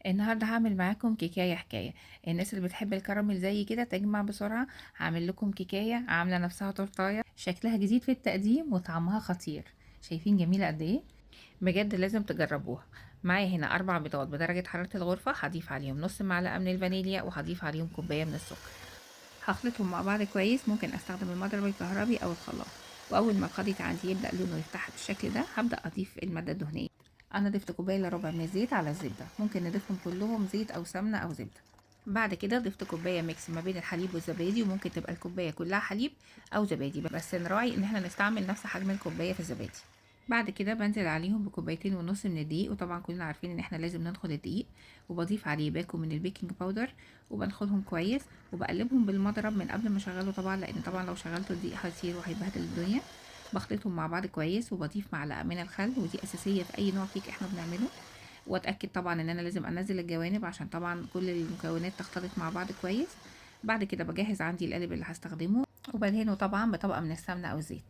النهارده هعمل معاكم كيكايه حكايه. الناس اللي بتحب الكراميل زي كده تجمع بسرعه. هعمل لكم كيكايه عامله نفسها تورتايه، شكلها جديد في التقديم وطعمها خطير. شايفين جميله قد ايه؟ بجد لازم تجربوها. معايا هنا 4 بيضات بدرجه حراره الغرفه، هضيف عليهم نص معلقه من الفانيليا وهضيف عليهم كوبايه من السكر. هخلطهم مع بعض كويس، ممكن استخدم المضرب الكهربي او الخلاط. واول ما الخليط عندي يبدا لونه يفتح بالشكل ده هبدا اضيف الماده الدهنيه. انا ضفت كوبايه الا ربع من الزيت على الزبده، ممكن نضيفهم كلهم زيت او سمنه او زبده. بعد كده ضفت كوبايه ميكس ما بين الحليب والزبادي، وممكن تبقى الكوبايه كلها حليب او زبادي، بس نراعي ان احنا نستعمل نفس حجم الكوبايه في الزبادي. بعد كده بنزل عليهم بكوبايتين ونص من الدقيق، وطبعا كلنا عارفين ان احنا لازم ندخل الدقيق. وبضيف عليه باكو من البيكنج باودر، وبدخلهم كويس وبقلبهم بالمضرب من قبل ما اشغله طبعا، لان طبعا لو شغلته الدقيق هيطير وهيبهدل الدنيا. بخلطهم مع بعض كويس وبضيف معلقه من الخل، ودي اساسيه في اي نوع كيك احنا بنعمله. واتاكد طبعا ان انا لازم انزل الجوانب عشان طبعا كل المكونات تختلط مع بعض كويس. بعد كده بجهز عندي القالب اللي هستخدمه، وبدهنه طبعا بطبقه من السمنه او الزيت.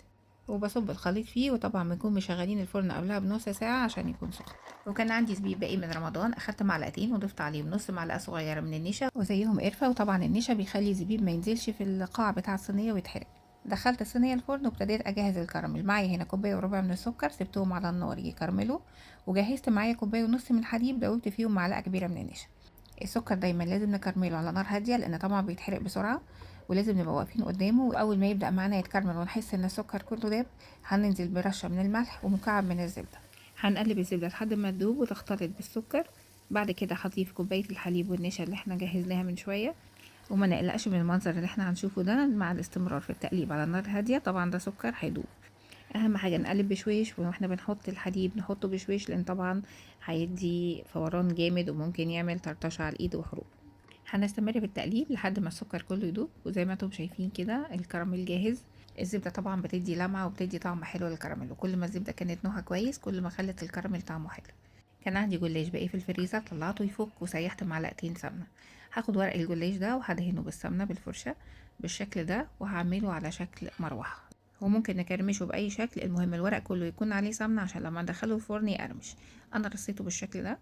وبصب الخليط فيه، وطبعا بنكون مشغلين الفرن قبلها بنص ساعة عشان يكون سخن. وكان عندي زبيب باقي من رمضان، اخدت معلقتين وضفت عليهم نص معلقة صغيرة من النشا وزيهم قرفة، وطبعا النشا بيخلي الزبيب ما ينزلش في القاع بتاع الصينية ويتحرق. دخلت الصينية الفرن وابتديت اجهز الكراميل. معايا هنا كوباية وربع من السكر، سبتهم على النار يكرملوا. وجهزت معايا كوباية ونص من الحليب، دوبت فيهم معلقة كبيرة من النشا. السكر دايما لازم نكرمله على نار هاديه، لان طبعا بيتحرق بسرعه. ولازم نبقى واقفين قدامه، واول ما يبدا معانا يتكرمل ونحس ان السكر كله داب، هننزل برشه من الملح ومكعب من الزبده. هنقلب الزبده لحد ما تدوب وتختلط بالسكر. بعد كده هضيف كوبايه الحليب والنشا اللي احنا جهزناها من شويه. وما نقلقش من المنظر اللي احنا هنشوفه ده مع الاستمرار في التقليب على نار هاديه، طبعا ده سكر هيدوب. اهم حاجه نقلب بشويش، واحنا بنحط الحليب نحطه بشويش، لان طبعا هيدي فوران جامد وممكن يعمل طرطشه على الايد وحروق. هنستمر بالتقليب لحد ما السكر كله يدوب، وزي ما انتم شايفين كده الكراميل جاهز. الزبدة طبعا بتدي لمعة وبتدي طعم حلو للكراميل، وكل ما الزبدة كانت نوعها كويس كل ما خلت الكراميل طعمه حلو. كان عندي جلاش باقي في الفريزر، طلعته يفك وسيحت معلقتين سمنة. هاخد ورق الجلاش ده وهدهنه بالسمنة بالفرشة بالشكل ده، وهعمله على شكل مروحة. وممكن نكرمشه بأي شكل، المهم الورق كله يكون عليه سمنة عشان لما ندخله الفرن يقرمش. انا رصيته بالشكل ده.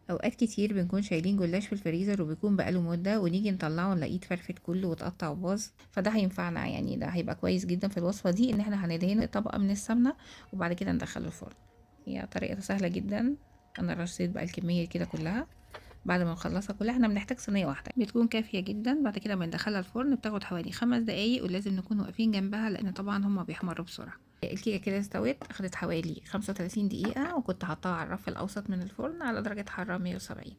اوقات كتير بنكون شايلين جلاش في الفريزر وبيكون بقاله مده، ونيجي نطلعه نلاقيه اتفرفت كله واتقطع وباظ. فده هينفعنا، يعني ده هيبقى كويس جدا في الوصفه دي، ان احنا هندهن طبقه من السمنه وبعد كده ندخله الفرن. هي طريقه سهله جدا. انا رصيت بقى الكميه كده كلها. بعد ما نخلصها كلها احنا بنحتاج صينيه واحده بتكون كافيه جدا. بعد كده بندخلها الفرن، بتاخد حوالي 5 دقايق، ولازم نكون واقفين جنبها لان طبعا هما بيحمروا بسرعه. الكيكه كده استوت، اخدت حوالي 35 دقيقه، وكنت حاطاها على الرف الاوسط من الفرن على درجه حراره 170.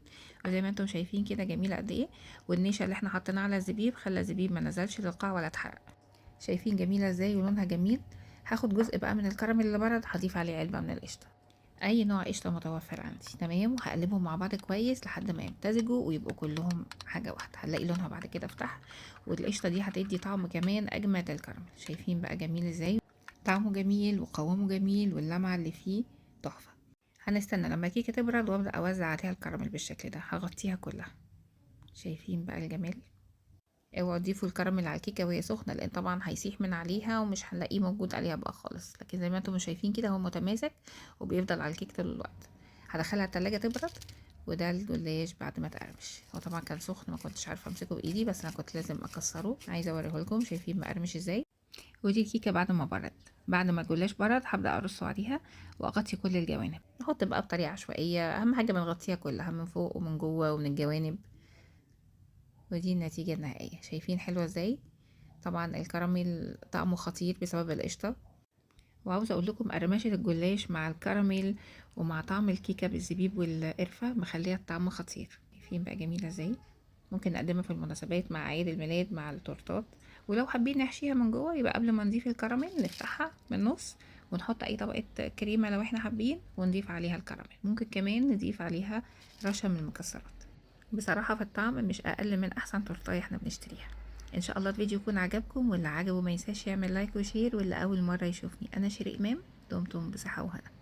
وزي ما انتم شايفين كده جميله قد ايه. والنشا اللي احنا حطيناه على الزبيب خلى الزبيب ما نزلش للقاع ولا اتحرق. شايفين جميله ازاي ولونها جميل. هاخد جزء بقى من الكراميل اللي برد، هضيف عليه علبه من القشطه. اي نوع قشطه متوفر عندي تمام، وهقلبهم مع بعض كويس لحد ما يمتزجوا ويبقوا كلهم حاجه واحده. هنلاقي لونها بعد كده فتح، والقشطه دي هتدي طعم كمان اجمد للكراميل. شايفين بقى جميل ازاي؟ طعمه جميل وقوامه جميل واللمعه اللي فيه تحفه. هنستنى لما الكيكه تبرد وابدا اوزع عليها الكراميل بالشكل ده، هغطيها كلها. شايفين بقى الجمال؟ اوعوا تضيفوا الكراميل على الكيكه وهي سخنه، لان طبعا هيسيح من عليها ومش هنلاقيه موجود عليها بقى خالص. لكن زي ما انتم شايفين كده هو متماسك وبيفضل على الكيك طول الوقت. هدخلها التلاجة تبرد. وده الجلاش بعد ما اتقرمش. هو طبعا كان سخن ما كنتش عارفه امسكه بايدي، بس انا كنت لازم اكسره. عايزه اوريه لكم، شايفين مقرمش ازاي؟ ودي الكيكه بعد ما برد. بعد ما الجلاش برد هبدا ارصه عليها واغطي كل الجوانب. نحط بقى بطريقه عشوائيه، اهم حاجه بنغطيها كلها من فوق ومن جوه ومن الجوانب. ودي النتيجة النهائية. شايفين حلوة ازاي؟ طبعا الكراميل طعمه خطير بسبب القشطة. وعاوزة اقول لكم قرمشة الجلاش مع الكراميل ومع طعم الكيكة بالزبيب والقرفة مخليها الطعم خطير. شايفين بقى جميلة ازاي؟ ممكن نقدمها في المناسبات مع عيد الميلاد مع التورتات. ولو حابين نحشيها من جوه، يبقى قبل ما نضيف الكراميل نفتحها من النص ونحط اي طبقة كريمة لو احنا حابين، ونضيف عليها الكراميل. ممكن كمان نضيف عليها رشة من المكسرات. بصراحة في الطعم مش أقل من أحسن تورتاية احنا بنشتريها. إن شاء الله الفيديو يكون عجبكم، واللي عجبه ما ينساش يعمل لايك وشير، واللي أول مرة يشوفني أنا شيرين إمام. دمتم بصحة وهنا.